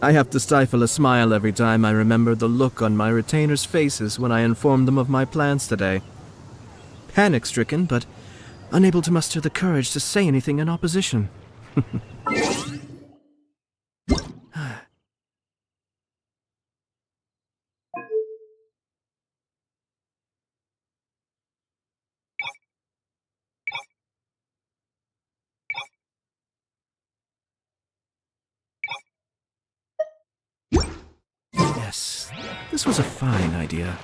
I have to stifle a smile every time I remember the look on my retainers' faces when I informed them of my plans today. Panic-stricken, but unable to muster the courage to say anything in opposition. Yes, this was a fine idea.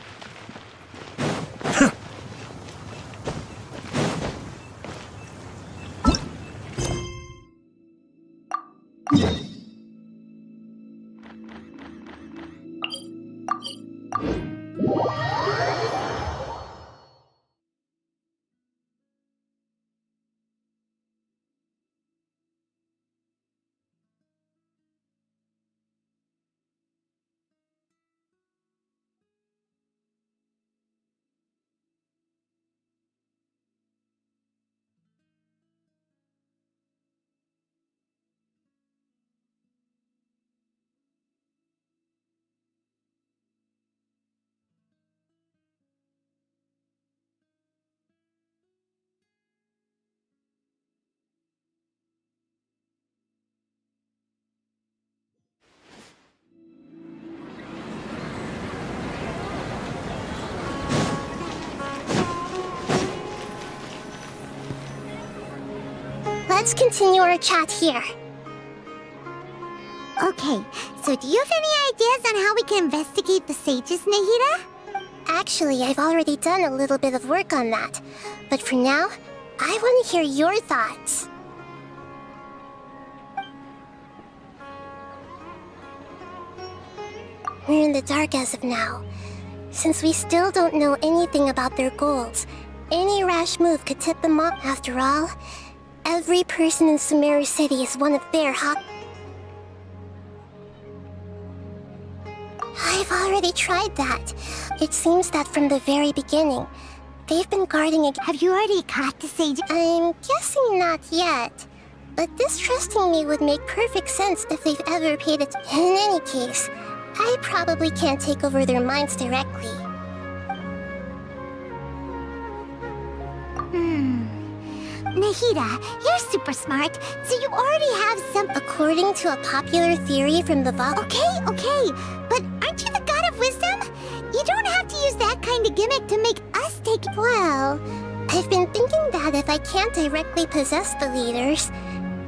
Let's continue our chat here. Okay, so do you have any ideas on how we can investigate the sages, Nahida? Actually, I've already done a little bit of work on that. But for now, I want to hear your thoughts. We're in the dark as of now. Since we still don't know anything about their goals, any rash move could tip them off. After all, every person in Sumeru City is one of their hot... I've already tried that. It seems that from the very beginning, they've been guarding against... Have you already caught the sage? I'm guessing not yet. But distrusting me would make perfect sense if they've ever paid it. In any case, I probably can't take over their minds directly. Nahida, you're super smart, so you already have some... According to a popular theory from the vault... Okay, but aren't you the god of wisdom? You don't have to use that kind of gimmick to make us take... Well, I've been thinking that if I can't directly possess the leaders,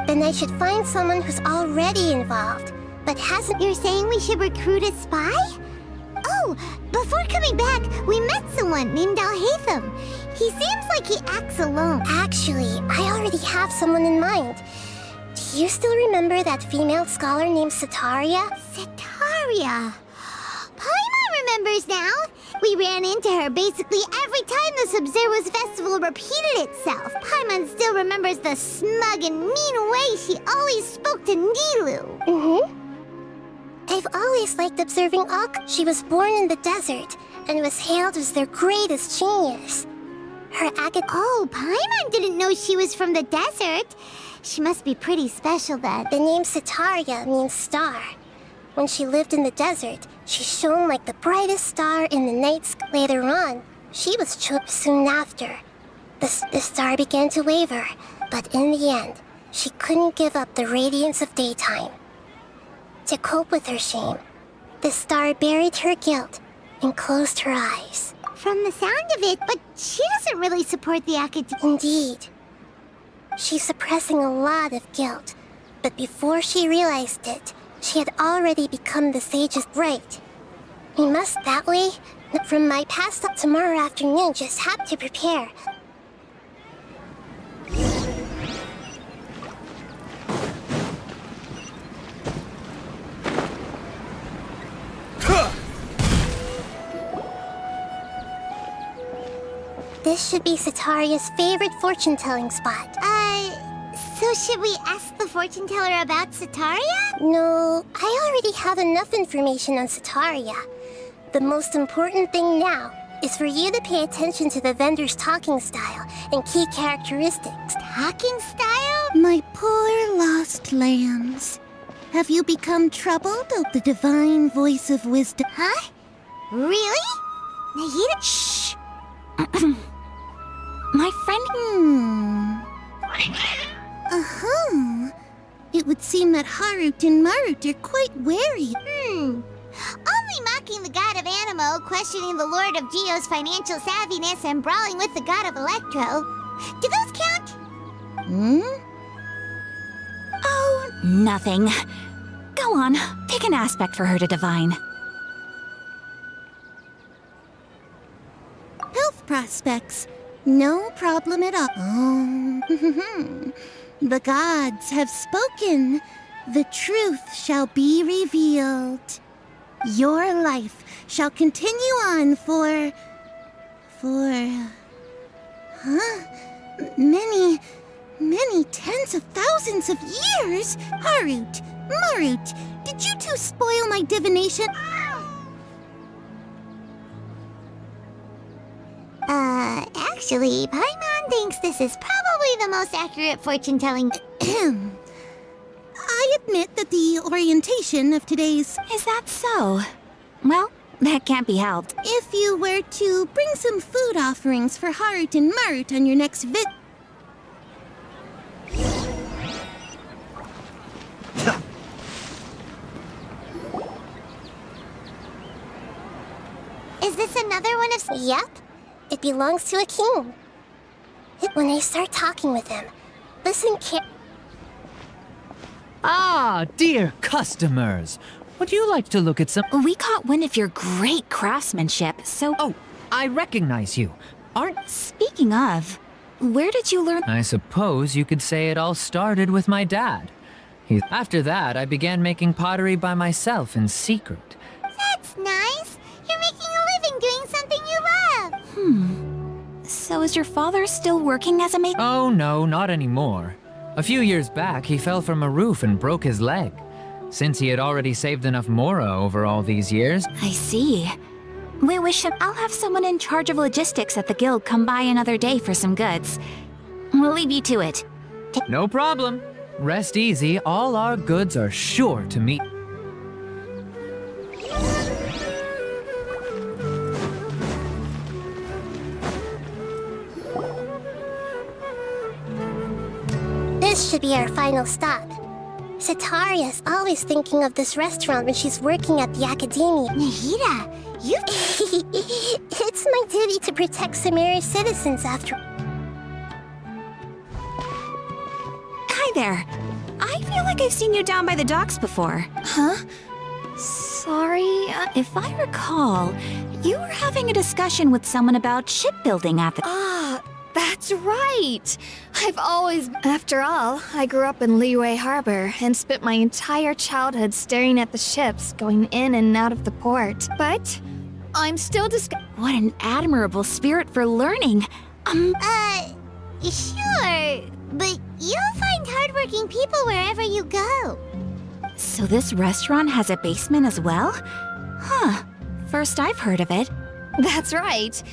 then I should find someone who's already involved, but hasn't... You're saying we should recruit a spy? Oh, before coming back, we met someone named Al-Haytham. He seems like he acts alone. Actually, I already have someone in mind. Do you still remember that female scholar named Setaria? Setaria. Paimon remembers now. We ran into her basically every time the Sub-Zero's festival repeated itself. Paimon still remembers the smug and mean way she always spoke to Nilou. I've always liked observing Ak. She was born in the desert and was hailed as their greatest genius. Her Oh, Paimon didn't know she was from the desert. She must be pretty special then. The name Setaria means star. When she lived in the desert, she shone like the brightest star in the night sky. Later on, she was chosen soon after. The star began to waver, but in the end, she couldn't give up the radiance of daytime. To cope with her shame, the star buried her guilt and closed her eyes. From the sound of it, but she doesn't really support the academy. Indeed. She's suppressing a lot of guilt, but before she realized it, she had already become the sage's right. We must that way. From my past up tomorrow afternoon, just have to prepare. This should be Setaria's favorite fortune-telling spot. So should we ask the fortune teller about Setaria? No, I already have enough information on Setaria. The most important thing now is for you to pay attention to the vendor's talking style and key characteristics. Talking style? My poor lost lambs. Have you become troubled of the divine voice of wisdom? Huh? Really? Nahida? Shh! My friend... Uh-huh. It would seem that Harut and Marut are quite wary. Only mocking the god of Animo, questioning the lord of Geo's financial savviness, and brawling with the god of Electro. Do those count? Oh, nothing. Go on, pick an aspect for her to divine. Health prospects. No problem at all. The gods have spoken. The truth shall be revealed. Your life shall continue on for... Many tens of thousands of years? Harut, Marut, did you two spoil my divination? Actually, Paimon thinks this is probably the most accurate fortune-telling. I admit that the orientation of today's... Is that so? Well, that can't be helped. If you were to bring some food offerings for Harut and Marut on your next Is this another one of... Yep. It belongs to a king. When I start talking with him, listen Ah, dear customers. Would you like to look at some... We caught wind of your great craftsmanship, so... Oh, I recognize you. Aren't... Speaking of, where did you learn... I suppose you could say it all started with my dad. After that, I began making pottery by myself in secret. That's nice. You're making a living doing something you love. So is your father still working as a maker? Oh no, not anymore. A few years back, he fell from a roof and broke his leg. Since he had already saved enough Mora over all these years... I see. We wish him... I'll have someone in charge of logistics at the guild come by another day for some goods. We'll leave you to it. No problem. Rest easy, all our goods are sure to meet... This should be our final stop. Sataria's always thinking of this restaurant when she's working at the academia. Nahida, you... It's my duty to protect Samaria's citizens after... Hi there. I feel like I've seen you down by the docks before. Huh? Sorry, if I recall, you were having a discussion with someone about shipbuilding at the... That's right! After all, I grew up in Liyue Harbor and spent my entire childhood staring at the ships going in and out of the port. But I'm still What an admirable spirit for learning. Sure, but you'll find hardworking people wherever you go. So this restaurant has a basement as well? Huh. First I've heard of it. That's right.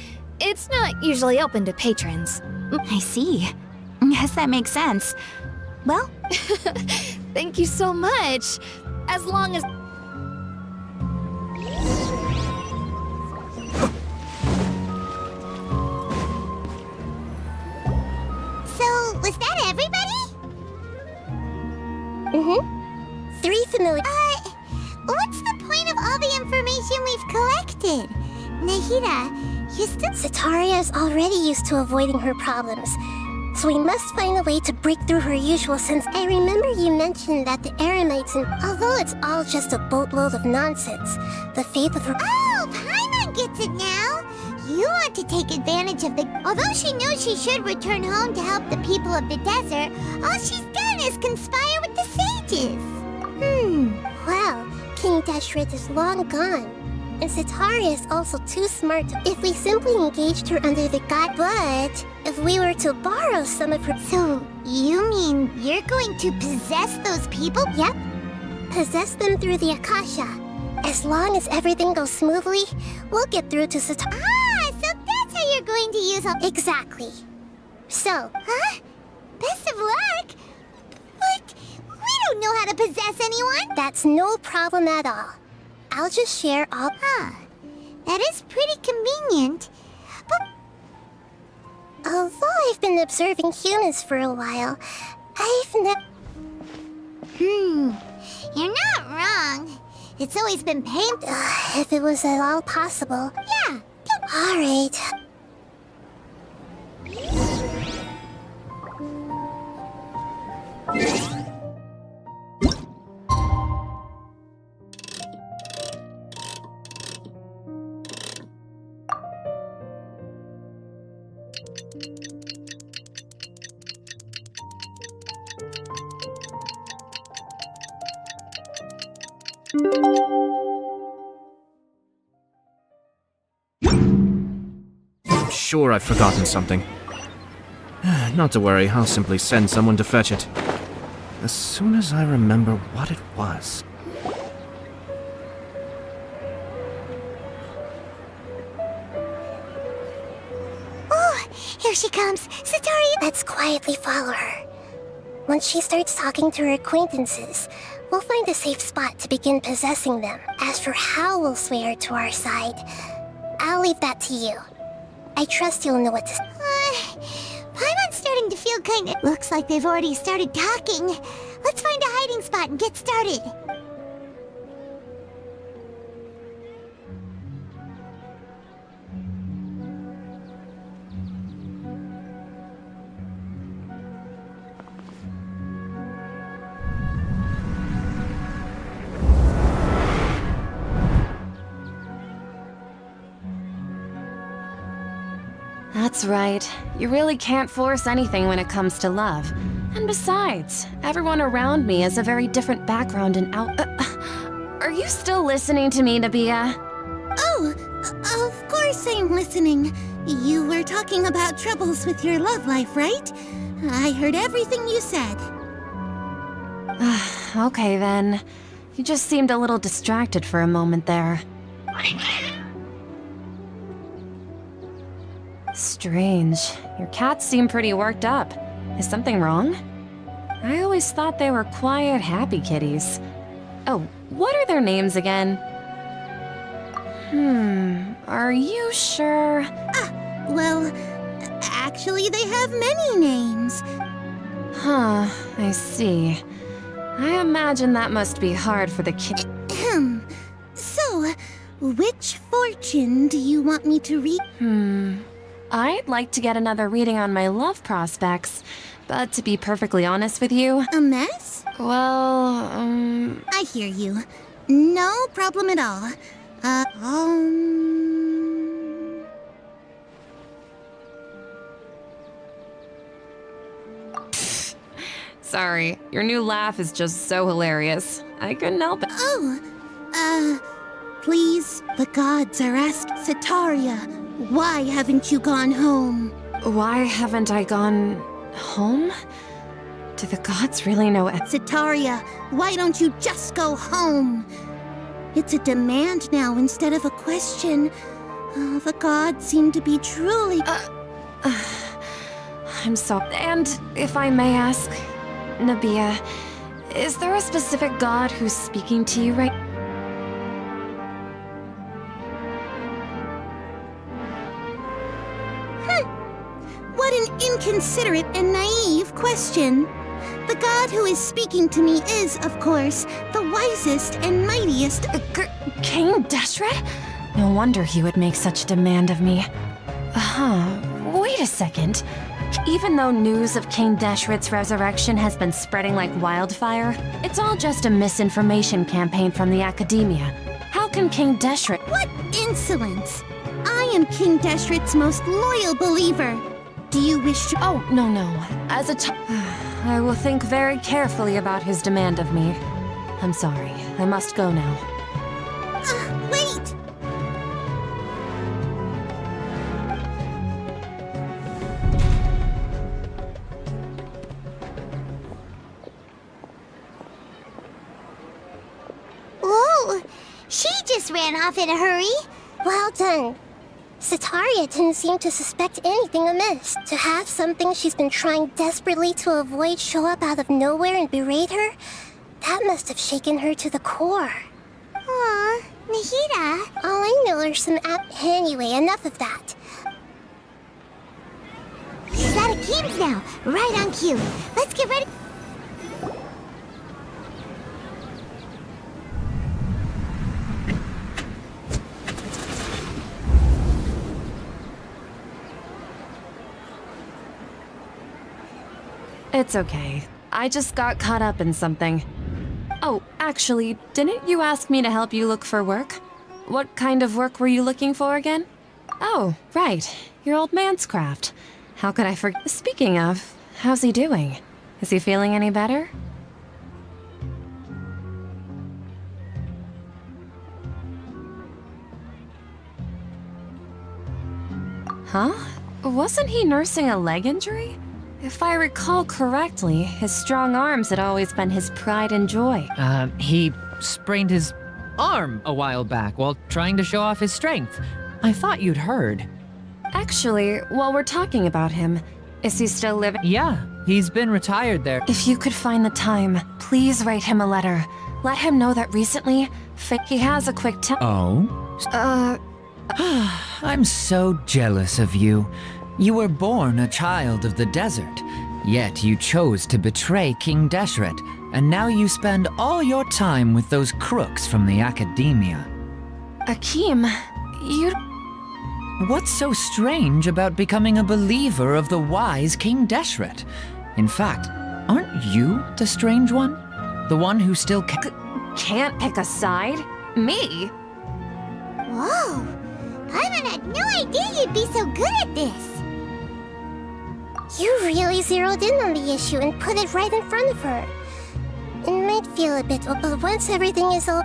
It's not usually open to patrons. I see. Guess that makes sense. Well, Thank you so much. As long as... So, was that everybody? Mm-hmm. 3 familiar... What's the point of all the information we've collected? Nahida, you still... Sataria is already used to avoiding her problems, so we must find a way to break through her usual sense. I remember you mentioned that the Eremites, and although it's all just a boatload of nonsense, the faith of her... Oh, Paimon gets it now! You want to take advantage of the... Although she knows she should return home to help the people of the desert, all she's done is conspire with the sages. Well, King Deshret is long gone, and Sataria is also too smart if we simply engaged her under the god. But if we were to borrow some of her... So, you mean you're going to possess those people? Yep. Possess them through the Akasha. As long as everything goes smoothly, we'll get through to Sataria. Ah, so that's how you're going to use all... Exactly. So... Huh? Best of luck? But we don't don't know how to possess anyone? That's no problem at all. I'll just share all. Huh. That is pretty convenient. But Although I've been observing humans for a while, I've never. You're not wrong. It's always been painful. If it was at all possible. Yeah. All right. I'm sure I've forgotten something. Not to worry, I'll simply send someone to fetch it. As soon as I remember what it was. Oh, here she comes. Satori! Let's quietly follow her. Once she starts talking to her acquaintances, we'll find a safe spot to begin possessing them. As for how we'll sway her to our side, I'll leave that to you. I trust you'll know what to say. Paimon's starting to feel kinda... Looks like they've already started talking. Let's find a hiding spot and get started. That's right. You really can't force anything when it comes to love. And besides, everyone around me has a very different background and are you still listening to me, Nabia? Oh, of course I'm listening. You were talking about troubles with your love life, right? I heard everything you said. Okay then. You just seemed a little distracted for a moment there. Strange. Your cats seem pretty worked up. Is something wrong? I always thought they were quiet, happy kitties. Oh, what are their names again? Are you sure? Well, actually they have many names. Huh, I see. I imagine that must be hard for the kid. So, which fortune do you want me to read? I'd like to get another reading on my love prospects, but to be perfectly honest with you, A mess? well, I hear you. No problem at all. sorry, your new laugh is just so hilarious. I couldn't help it. Please, the gods are asking Sataria, why haven't you gone home? Why haven't I gone home? Do the gods really know it? Sataria, why don't you just go home? It's a demand now instead of a question. The gods seem to be truly... I'm sorry. And if I may ask, Nabia, is there a specific god who's speaking to you right? What an inconsiderate and naive question. The god who is speaking to me is, of course, the wisest and mightiest... King Deshret? No wonder he would make such demand of me. Wait a second. Even though news of King Deshret's resurrection has been spreading like wildfire, it's all just a misinformation campaign from the academia. How can King Deshret... What insolence! I am King Deshret's most loyal believer. Do you wish to... Oh, no. As a I will think very carefully about his demand of me. I'm sorry. I must go now. Wait! Whoa! She just ran off in a hurry. Well done. Sataria didn't seem to suspect anything amiss. To have something she's been trying desperately to avoid show up out of nowhere and berate her, That must have shaken her to the core. Aw, Nahida. All I know are some Anyway, enough of that. She's out of games now. Right on cue. Let's get ready. It's okay. I just got caught up in something. Oh, actually, didn't you ask me to help you look for work? What kind of work were you looking for again? Oh, right. Your old man's craft. How could I forget? Speaking of, how's he doing? Is he feeling any better? Huh? Wasn't he nursing a leg injury? If I recall correctly, his strong arms had always been his pride and joy. He sprained his arm a while back while trying to show off his strength. I thought you'd heard. Actually, while we're talking about him, is he still living? Yeah, he's been retired there. If you could find the time, please write him a letter. Let him know that recently, he has a quick Oh? I'm so jealous of you. You were born a child of the desert, yet you chose to betray King Deshret, and now you spend all your time with those crooks from the academia. Akeem, you... What's so strange about becoming a believer of the wise King Deshret? In fact, aren't you the strange one? The one who still can't pick a side? Me? Whoa. Paimon had no idea you'd be so good at this. You really zeroed in on the issue and put it right in front of her. It might feel a bit, but once everything is all...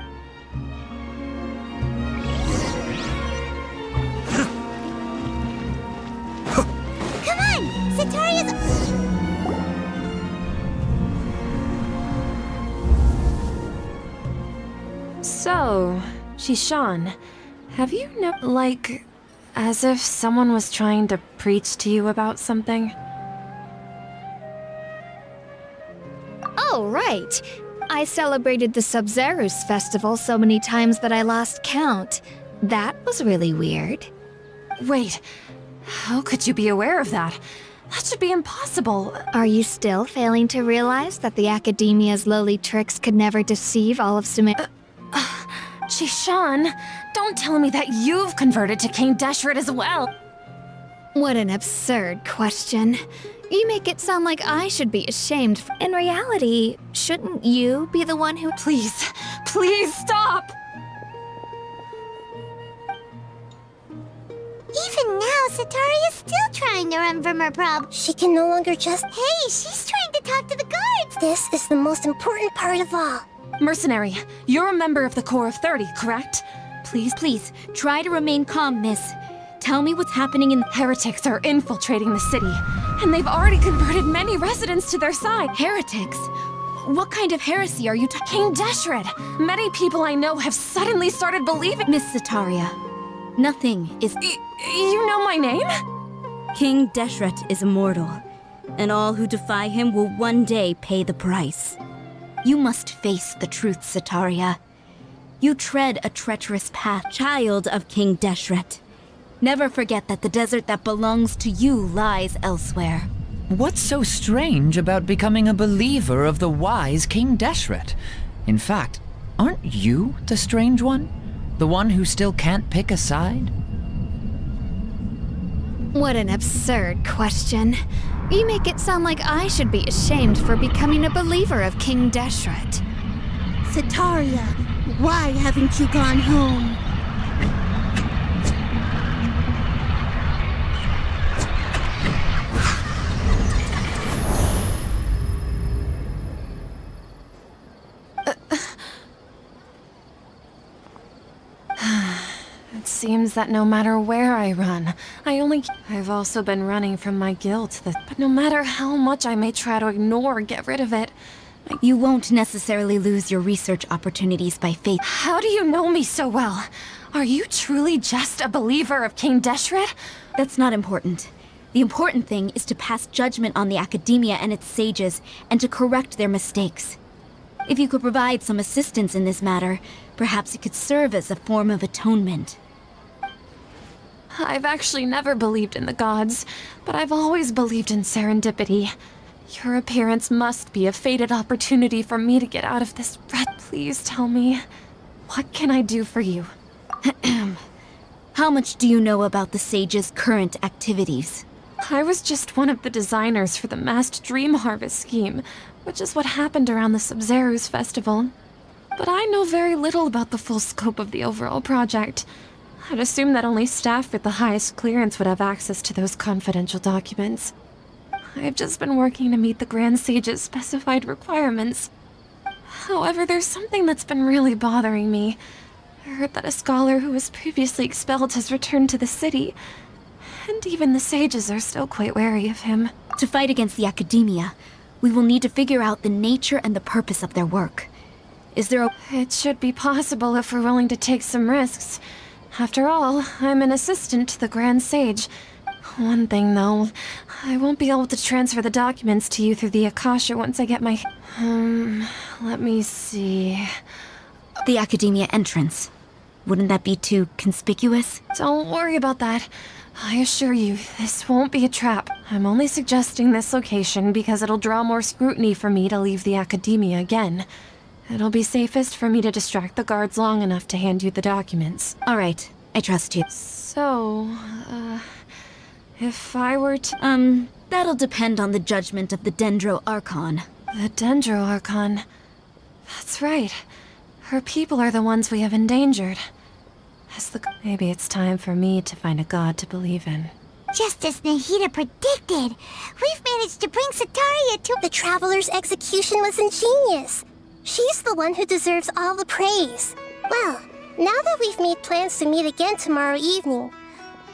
Come on! Sataria's... So, Shishan, have you as if someone was trying to preach to you about something? Oh, right. I celebrated the Sub-Zerus festival so many times that I lost count. That was really weird. Wait, how could you be aware of that? That should be impossible. Are you still failing to realize that the Academia's lowly tricks could never deceive all of Sumer? Shishan, don't tell me that you've converted to King Deshret as well. What an absurd question. You make it sound like I should be ashamed. In reality, shouldn't you be the one who— Please stop! Even now, Sataria's still trying to run from her problem. She can no longer just... Hey, she's trying to talk to the guards! This is the most important part of all. Mercenary, you're a member of the Corps of 30, correct? Please, try to remain calm, miss. Tell me what's happening in— Heretics are infiltrating the city, and they've already converted many residents to their side. Heretics? What kind of heresy are you King Deshret! Many people I know have suddenly started believing— Miss Sataria, nothing is— You know my name? King Deshret is immortal, and all who defy him will one day pay the price. You must face the truth, Sataria. You tread a treacherous path, child of King Deshret. Never forget that the desert that belongs to you lies elsewhere. What's so strange about becoming a believer of the wise King Deshret? In fact, aren't you the strange one? The one who still can't pick a side? What an absurd question. You make it sound like I should be ashamed for becoming a believer of King Deshret. Sataria, why haven't you gone home? It seems that no matter where I run, I've also been running from my guilt, but no matter how much I may try to ignore or get rid of it, You won't necessarily lose your research opportunities by faith. How do you know me so well? Are you truly just a believer of King Deshret? That's not important. The important thing is to pass judgment on the academia and its sages, and to correct their mistakes. If you could provide some assistance in this matter, perhaps it could serve as a form of atonement. I've actually never believed in the gods, but I've always believed in serendipity. Your appearance must be a fated opportunity for me to get out of this rut. Please tell me, what can I do for you? How much do you know about the Sage's current activities? I was just one of the designers for the massed dream harvest scheme, which is what happened around the Sub-Zero's festival. But I know very little about the full scope of the overall project. I'd assume that only staff with the highest clearance would have access to those confidential documents. I've just been working to meet the Grand Sage's specified requirements. However, there's something that's been really bothering me. I heard that a scholar who was previously expelled has returned to the city, and even the sages are still quite wary of him. To fight against the academia, we will need to figure out the nature and the purpose of their work. Is there a... It should be possible if we're willing to take some risks. After all, I'm an assistant to the Grand Sage. One thing, though, I won't be able to transfer the documents to you through the Akasha once I get my... let me see... The academia entrance. Wouldn't that be too conspicuous? Don't worry about that. I assure you, this won't be a trap. I'm only suggesting this location because it'll draw more scrutiny for me to leave the academia again. It'll be safest for me to distract the guards long enough to hand you the documents. All right, I trust you. So, if I were to... That'll depend on the judgment of the Dendro Archon. The Dendro Archon. That's right. Her people are the ones we have endangered. Maybe it's time for me to find a god to believe in. Just as Nahida predicted, we've managed to bring Sataria to... The Traveler's execution was ingenious. She's the one who deserves all the praise. Well, now that we've made plans to meet again tomorrow evening,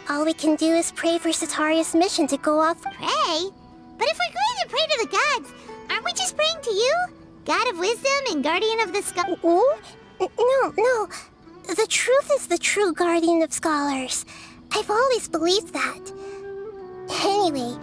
all we can do is pray for Sataria's mission to go off. Pray? But if we're going to pray to the gods, aren't we just praying to you? God of wisdom and guardian of the sky? No. The truth is the true guardian of scholars. I've always believed that. Anyway...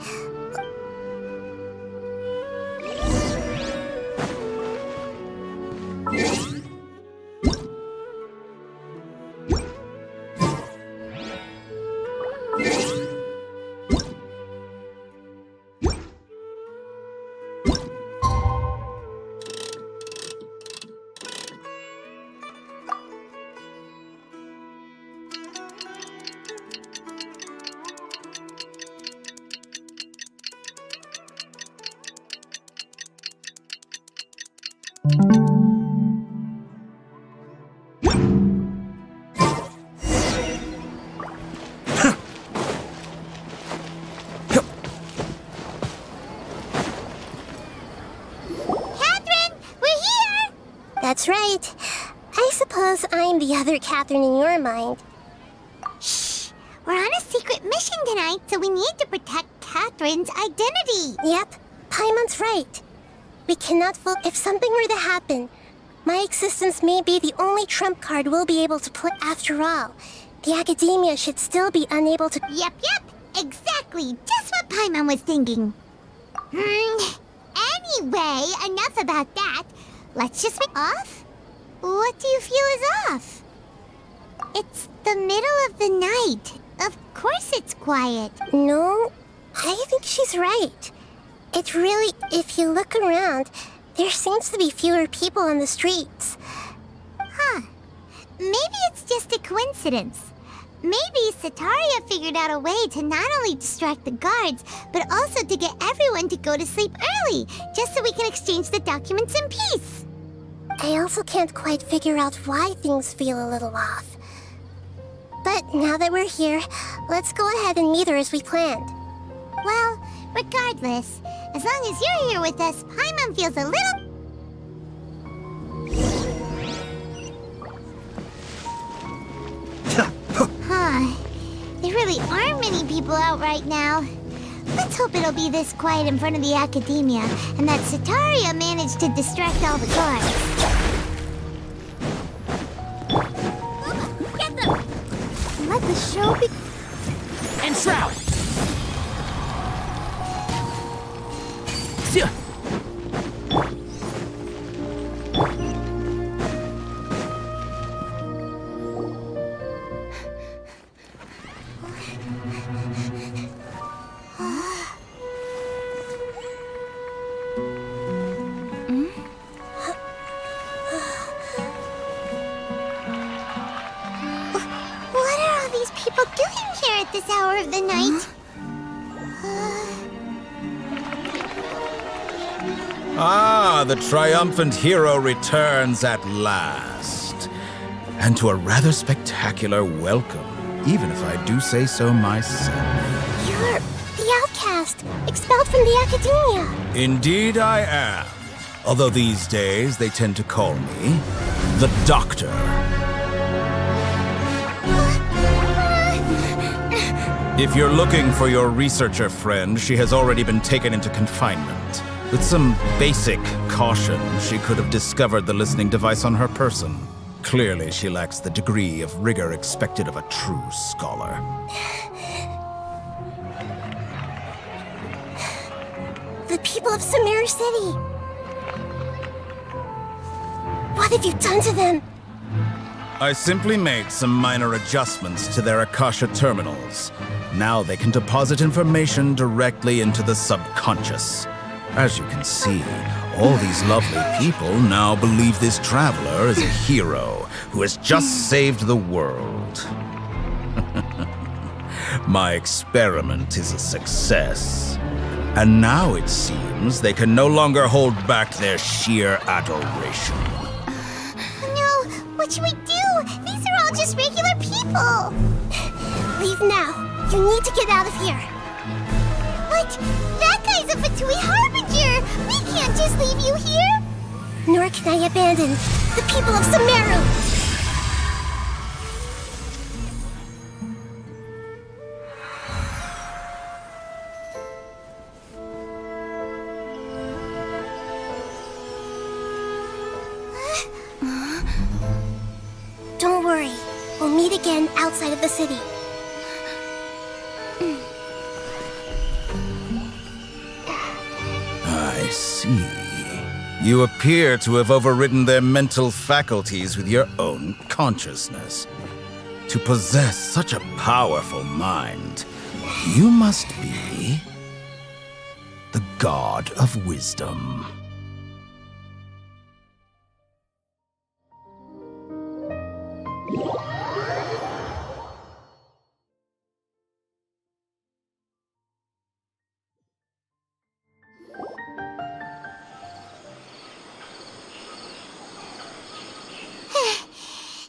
That's right. I suppose I'm the other Catherine in your mind. Shh! We're on a secret mission tonight, so we need to protect Catherine's identity. Yep, Paimon's right. We cannot fool if something were to happen. My existence may be the only trump card we'll be able to play after all. The academia should still be unable to... Yep, exactly. Just what Paimon was thinking. Anyway, enough about that. Let's just be off? What do you feel is off? It's the middle of the night. Of course it's quiet. No, I think she's right. It really, if you look around, there seems to be fewer people on the streets. Huh. Maybe it's just a coincidence. Maybe Sataria figured out a way to not only distract the guards, but also to get everyone to go to sleep early, just so we can exchange the documents in peace. I also can't quite figure out why things feel a little off. But now that we're here, let's go ahead and meet her as we planned. Well, regardless, as long as you're here with us, Paimon feels a little... There really aren't many people out right now. Let's hope it'll be this quiet in front of the academia, and that Sataria managed to distract all the guards. Get them! Let the show be... Enshroud! hour of the night. Ah, the triumphant hero returns at last. And to a rather spectacular welcome, even if I do say so myself. You're the outcast, expelled from the academia. Indeed I am. Although these days they tend to call me the Doctor. If you're looking for your researcher friend, she has already been taken into confinement. With some basic caution, she could have discovered the listening device on her person. Clearly, she lacks the degree of rigor expected of a true scholar. The people of Sumeru City. What have you done to them? I simply made some minor adjustments to their Akasha terminals. Now they can deposit information directly into the subconscious. As you can see, all these lovely people now believe this traveler is a hero who has just saved the world. My experiment is a success. And now it seems they can no longer hold back their sheer adoration. No, what should we do? These are all just regular people. Leave now. You need to get out of here. What? That guy's a Fatui Harbinger! We can't just leave you here! Nor can I abandon the people of Sumeru. Don't worry. We'll meet again outside of the city. I see. You appear to have overridden their mental faculties with your own consciousness. To possess such a powerful mind, you must be the god of wisdom.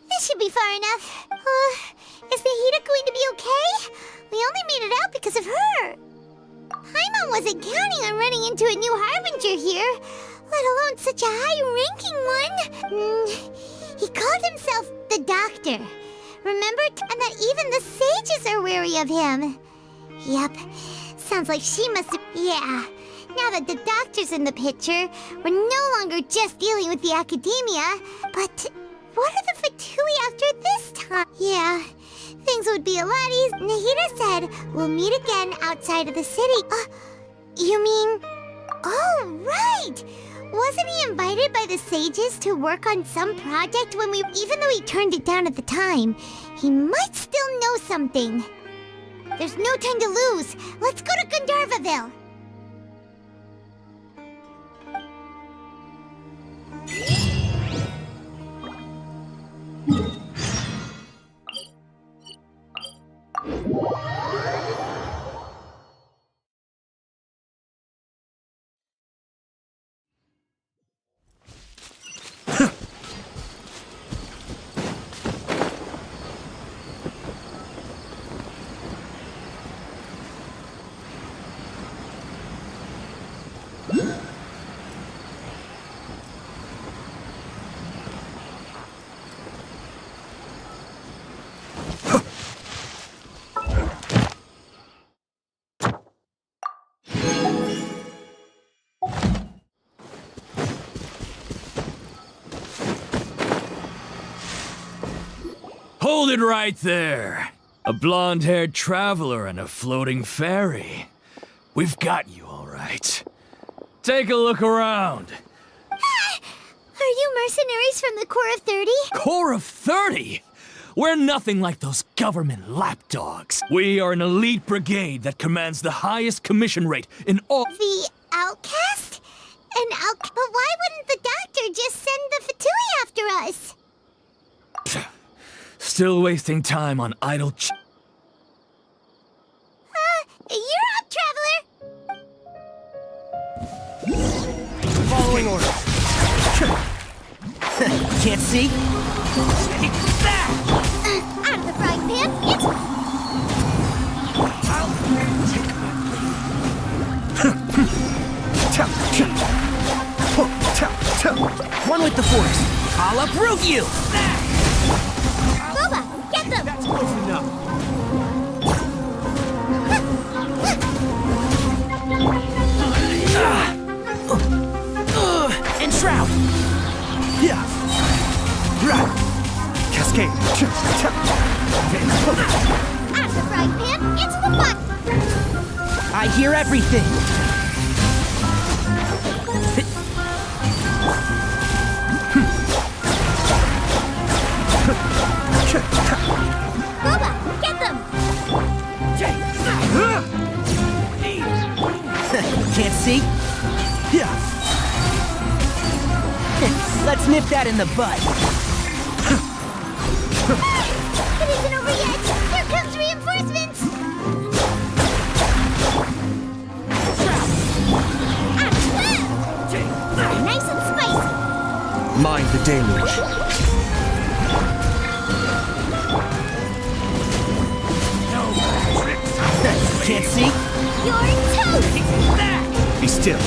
This should be far enough. Is the Hida going to be okay? We only made it out because of her. Paimon wasn't counting on running into a new Harbinger here, let alone such a high-ranking one. He called himself the Doctor. Remember? And that even the sages are wary of him. Yep. Sounds like she must have... Yeah. Now that the Doctor's in the picture, we're no longer just dealing with the academia, but... What are the Fatui after this time? Yeah, things would be a lot easier. Nahida said we'll meet again outside of the city. You mean... Oh, right! Wasn't he invited by the sages to work on some project when we... Even though he turned it down at the time, he might still know something. There's no time to lose. Let's go to Gandharvaville. Hold it right there. A blonde-haired traveler and a floating fairy. We've got you all right. Take a look around. Are you mercenaries from the Corps of 30? Corps of 30? We're nothing like those government lapdogs. We are an elite brigade that commands the highest commission rate in all— The outcast? But why wouldn't the Doctor just send the Fatui after us? Still wasting time on idle Can't see? Take that! Out of the frying pan, it's... One with the force. I'll uproot you! Boba, get them! That's close enough. And Shroud! Yeah! Right! Cascade! Out of the frying pan, into the pot! I hear everything! Boba, get them! Can't see? Yeah! Let's nip that in the bud. It isn't over yet! Here comes reinforcements! Nice and spicy! Mind the deluge. Can't see? You're toast! Be still.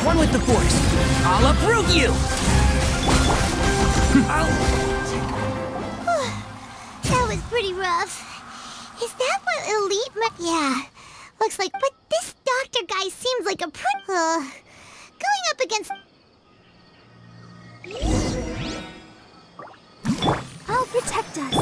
One with the force. I'll uproot you! That was pretty rough. Is that what elite yeah. Looks like, but this doctor guy seems like a going up against... I'll protect us.